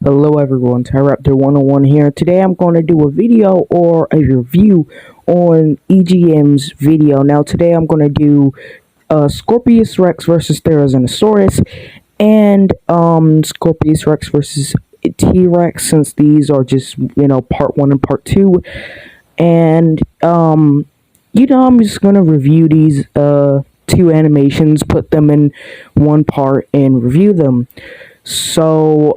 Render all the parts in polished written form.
Hello everyone, Tyraptor101 here. Today I'm going to do a video or a review on EGM's video. Now today I'm going to do Scorpius Rex versus therizinosaurus and Scorpius Rex versus T-Rex, since these are just, part 1 and part 2. And I'm just going to review these two animations, put them in one part and review them. So,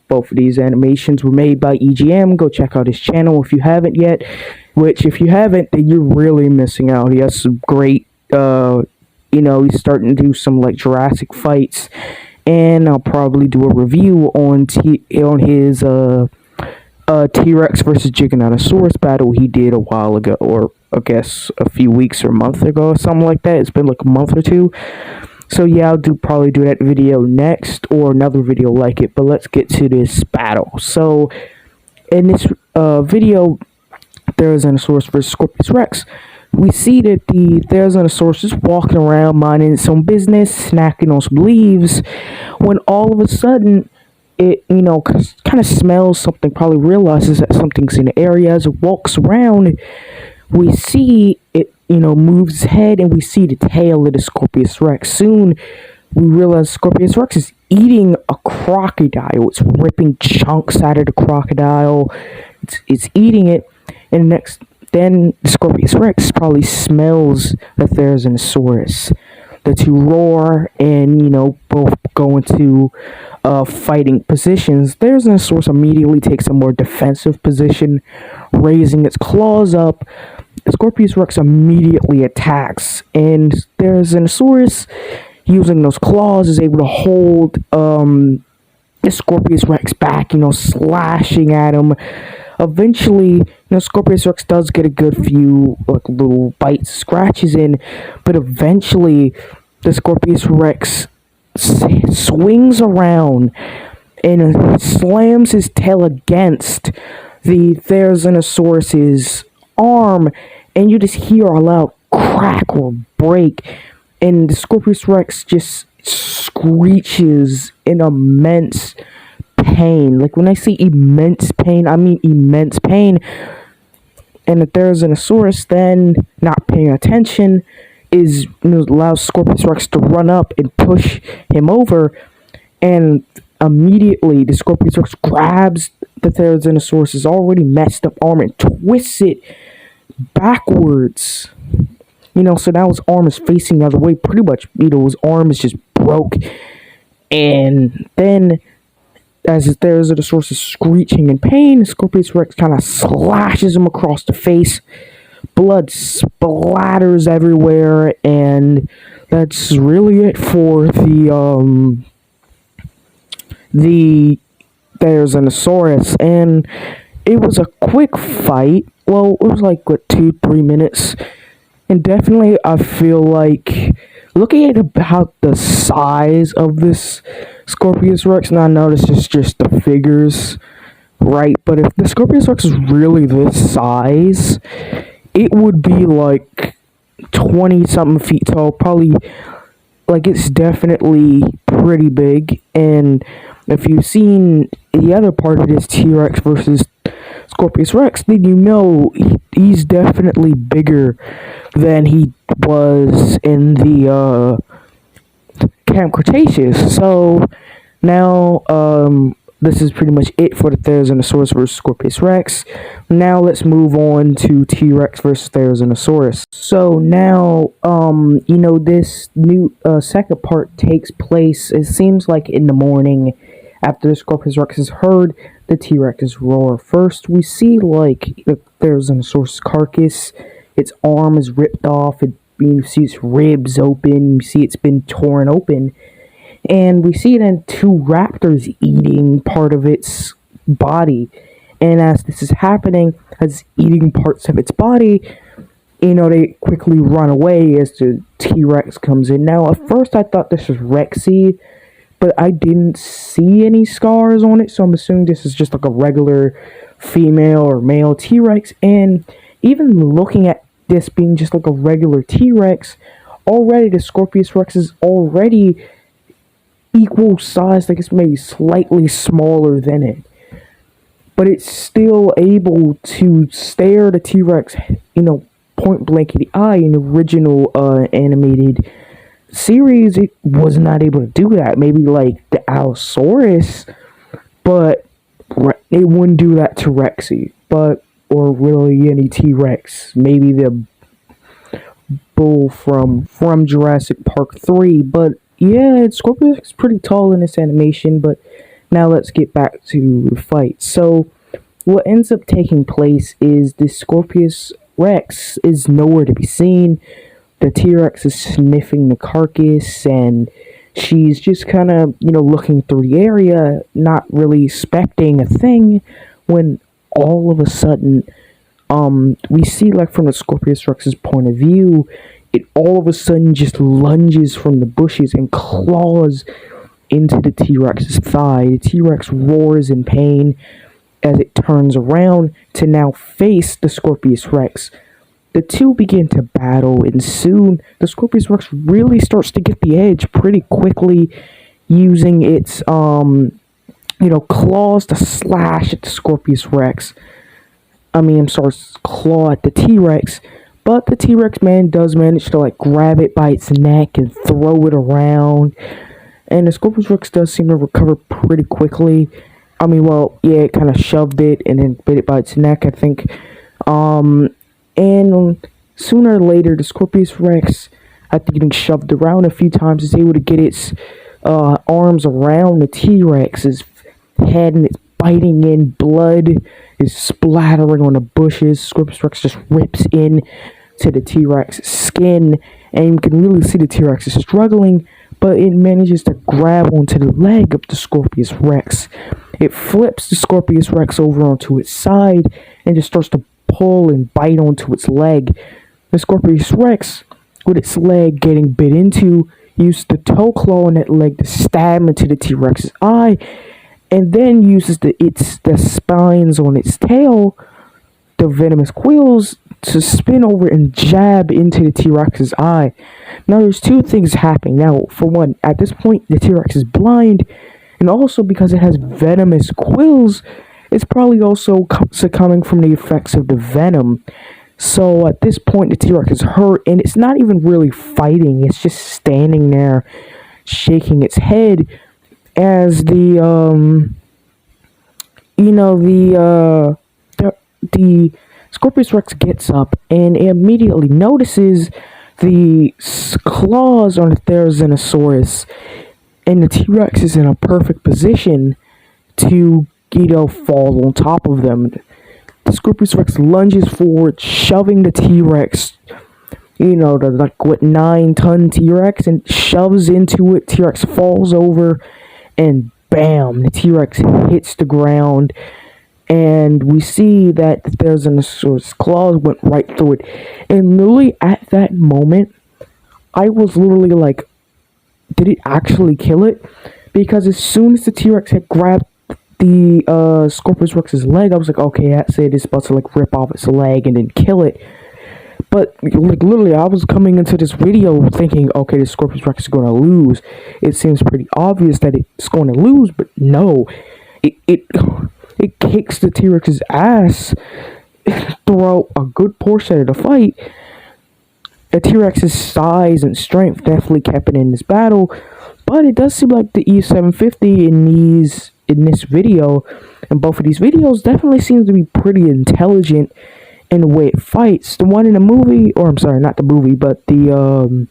both of these animations were made by EGM. Go check out his channel if you haven't yet. Which, if you haven't, then you're really missing out. He has some great, he's starting to do some, Jurassic fights. And I'll probably do a review on his, T-Rex versus Giganotosaurus battle he did a while ago. Or, I guess, a few weeks or a month ago or something like that. It's been like a month or two. So yeah, I'll probably do that video next, or another video like it, but let's get to this battle. So, in this video, Therizinosaurus versus Scorpius Rex, we see that the Therizinosaurus is walking around minding its own business, snacking on some leaves, when all of a sudden, it, kind of smells something, probably realizes that something's in the area. As it walks around, we see it, moves its head, and we see the tail of the Scorpius Rex. Soon, we realize Scorpius Rex is eating a crocodile. It's ripping chunks out of the crocodile. It's eating it, and then the Scorpius Rex probably smells the Therizinosaurus. The two roar, and, both go into fighting positions. Therizinosaurus immediately takes a more defensive position, raising its claws up. The Scorpius Rex immediately attacks, and Therizinosaurus, using those claws, is able to hold the Scorpius Rex back, slashing at him. Eventually, Scorpius Rex does get a good few little bites, scratches in, but eventually the Scorpius Rex swings around and slams his tail against the Therizinosaurus's arm, and you just hear a loud crack or break, and the Scorpius Rex just screeches in immense pain. When I say immense pain, I mean immense pain. And the Therizinosaurus, then, not paying attention, allows Scorpius Rex to run up and push him over, and immediately the Scorpius Rex grabs the Therizinosaurus' already messed up arm and twists it backwards. So now his arm is facing the other way. Pretty much, his arm is just broke. And then, as the Therizinosaurus is screeching in pain, Scorpius Rex kind of slashes him across the face. Blood splatters everywhere, and that's really it for the Therizinosaurus. And it was a quick fight. Well, it was 2-3 minutes. And definitely, I feel like, looking at about the size of this Scorpius Rex, and I know this is just the figures, right? But if the Scorpius Rex is really this size, it would be 20-something feet tall. Probably, it's definitely pretty big. And if you've seen the other part of this T-Rex versus Scorpius Rex, then he's definitely bigger than he was in the Camp Cretaceous. So now this is pretty much it for the Therizinosaurus versus Scorpius Rex. Now let's move on to T-Rex versus Therizinosaurus. So now this new second part takes place, it seems like, in the morning, after the Scorpius Rex has heard the T-Rex's roar. First, we see, the Therizinosaurus carcass. Its arm is ripped off. You see its ribs open. You see it's been torn open. And we see then two raptors eating part of its body. And as this is happening, as eating parts of its body, they quickly run away as the T-Rex comes in. Now, at first I thought this was Rexy, but I didn't see any scars on it, so I'm assuming this is just a regular female or male T-Rex. And even looking at this being just a regular T-Rex, already the Scorpius Rex is already equal size, I guess maybe slightly smaller than it. But it's still able to stare the T-Rex, point blank in the eye. In the original animated series, it was not able to do that. Maybe like the Allosaurus, but it wouldn't do that to Rexy. Or really any T-Rex. Maybe the bull from Jurassic Park 3. But yeah, Scorpius is pretty tall in this animation. But now let's get back to the fight. So what ends up taking place is the Scorpius Rex is nowhere to be seen. The T-Rex is sniffing the carcass, and she's just kind of, looking through the area, not really expecting a thing, when all of a sudden, we see, like, from the Scorpius Rex's point of view, it all of a sudden just lunges from the bushes and claws into the T-Rex's thigh. The T-Rex roars in pain as it turns around to now face the Scorpius Rex. The two begin to battle, and soon the Scorpius Rex really starts to get the edge pretty quickly, using its claws to slash at the Scorpius Rex. Claw at the T-Rex, but the T-Rex does manage to like grab it by its neck and throw it around, and the Scorpius Rex does seem to recover pretty quickly. It kind of shoved it and then bit it by its neck, I think. And sooner or later, the Scorpius Rex, after getting shoved around a few times, is able to get its arms around the T-Rex's head, and it's biting in. Blood is splattering on the bushes. Scorpius Rex just rips in to the T-Rex's skin, and you can really see the T-Rex is struggling, but it manages to grab onto the leg of the Scorpius Rex. It flips the Scorpius Rex over onto its side and just starts to pull and bite onto its leg. The Scorpius Rex, with its leg getting bit into, used the toe claw on that leg to stab into the T-Rex's eye, and then uses the spines on its tail, the venomous quills, to spin over and jab into the T-Rex's eye. Now, there's two things happening. Now, for one, at this point, the T-Rex is blind, and also because it has venomous quills, it's probably also succumbing from the effects of the venom. So at this point, the T-Rex is hurt, and it's not even really fighting. It's just standing there, shaking its head, as the Scorpius Rex gets up and immediately notices the claws on the therizinosaurus, and the T-Rex is in a perfect position to, fall on top of them. The Scorpius Rex lunges forward, shoving the T-Rex, the 9-ton T-Rex, and shoves into it. T-Rex falls over, and bam, the T-Rex hits the ground. And we see that the therizinosaurus claws went right through it. And literally at that moment, I was literally like, did it actually kill it? Because as soon as the T-Rex had grabbed the Scorpius Rex's leg, I was like, okay, that's it. It's about to like rip off its leg and then kill it. But like literally, I was coming into this video thinking, okay, the Scorpius Rex is going to lose. It seems pretty obvious that it's going to lose, but no, it kicks the T-Rex's ass throughout a good portion of the fight. The T-Rex's size and strength definitely kept it in this battle, but it does seem like the E750 in this video, and both of these videos, definitely seems to be pretty intelligent in the way it fights. The one in the movie, or I'm sorry, not the movie, but the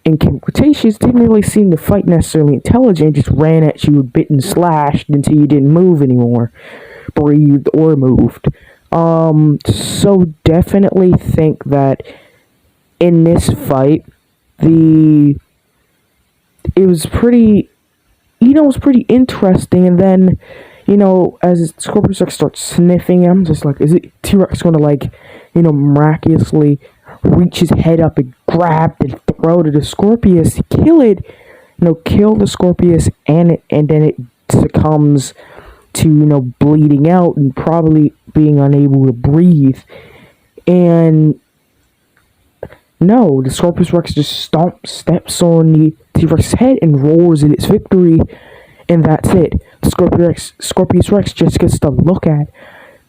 in Cretaceous didn't really seem to fight necessarily intelligent, just ran at you, bit and slashed until you didn't move anymore, breathed or moved. So definitely think that in this fight, it was pretty, it was pretty interesting. And then, as Scorpius Rex starts sniffing, I'm just like, is it T-Rex going to like, miraculously reach his head up and grab and throw to the Scorpius, kill it, kill the Scorpius, and then it succumbs to, bleeding out and probably being unable to breathe. And no, the Scorpius Rex just steps on the T-Rex's head and roars in its victory, and that's it. The Scorpius Rex just gets to look at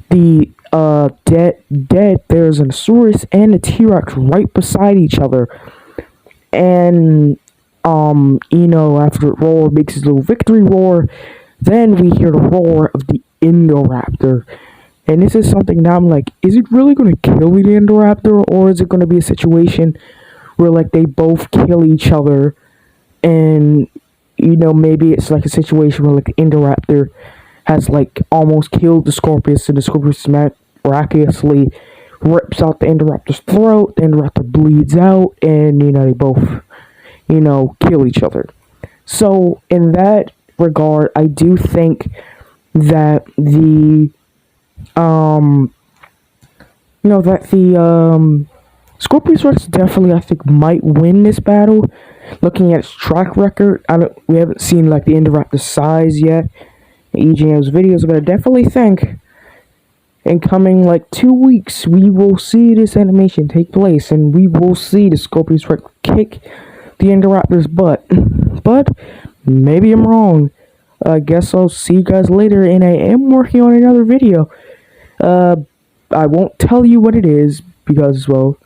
the dead therizinosaurus and the T-Rex right beside each other, and after it roar makes his little victory roar, then we hear the roar of the Indoraptor. And this is something that I'm like, is it really going to kill the Indoraptor, or is it going to be a situation where like they both kill each other, and maybe it's like a situation where like the Indoraptor has like almost killed the Scorpius, and the Scorpius miraculously rips out the Indoraptor's throat, the Indoraptor bleeds out, and they both kill each other. So in that regard, I do think that the Scorpius Rex definitely, I think, might win this battle. Looking at its track record, we haven't seen like the Indoraptor size yet in EGM's videos, but I definitely think in coming like 2 weeks we will see this animation take place, and we will see the Scorpius Rex kick the Indoraptor's butt. But maybe I'm wrong. I guess I'll see you guys later, and I am working on another video. I won't tell you what it is because, well,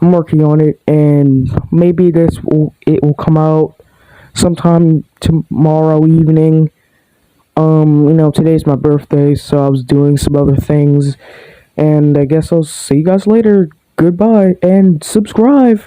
I'm working on it, and maybe it will come out sometime tomorrow evening. Today's my birthday, so I was doing some other things, and I guess I'll see you guys later. Goodbye, and subscribe.